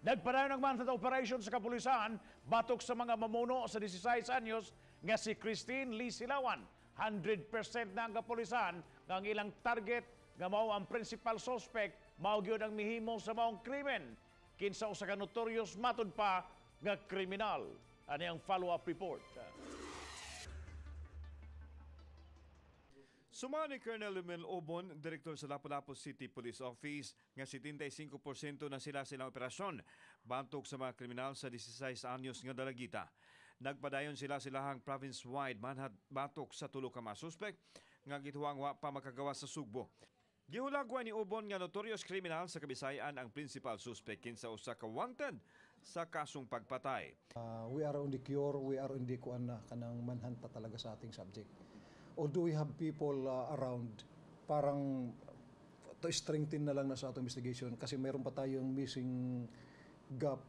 Nagpadayon naman sa operasyon sa kapulisan batok sa mga mamuno sa 16 anyos nga si Christine Lee Silawan. 100% na ang kapulisan nga ang ilang target nga mao ang principal suspect mao gyud ang mihimo sa maong krimen. Kinsa usa ka notorious matud pa nga kriminal. Ani ang follow-up report. Sumani Colonel Lumel Obon, Direktor sa Lapu-Lapu City Police Office, nga 75% na silang operasyon bantok sa mga kriminal sa 16 anyos nga dalagita. Nagpadayon silahang province-wide manhat batok sa tulo ka mga suspect nga gituwang wa pa makagawa sa Sugbo. Gihulagwa ni Obon nga notorious criminal sa Kabisayan ang principal suspect kinsa usa ka wanted sa kasong pagpatay. We are on the cure, we are on the kanang manhanta talaga sa ating subject. Although we have people around, parang to strengthen na lang na sa ating investigation kasi mayroon pa tayong missing gap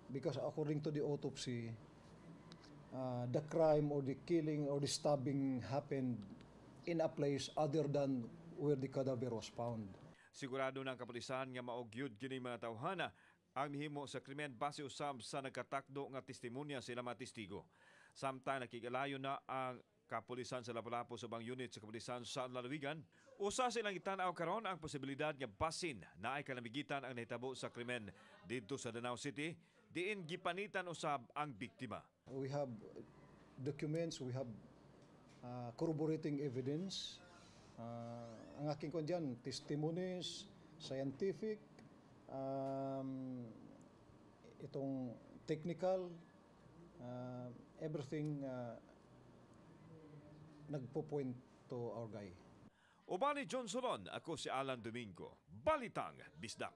because according to the autopsy, the crime or the killing or the stabbing happened in a place other than where the cadaver was found. Sigurado ng kapulisan nga maogyud kini mga tawhana ang mihimo sa krimen base usab sa nagkatakdo nga testimonya sila mga testigo. Samtang nakigalayo na ang kapulisan sa Lapu-Lapu sa bang unit sa kapulisan sa Lalawigan, usa silang itanaw karon ang posibilidad nga basin na ay kalamigitan ang nahitabo sa krimen dito sa Danau City, diin gipanitan usab ang biktima. We have documents, we have corroborating evidence. Ang aking kon dyan, testimonies, scientific, itong technical, everything nagpo-point to our guy. Ubani John Solon, ako si Alan Domingo. Balitang Bisdak.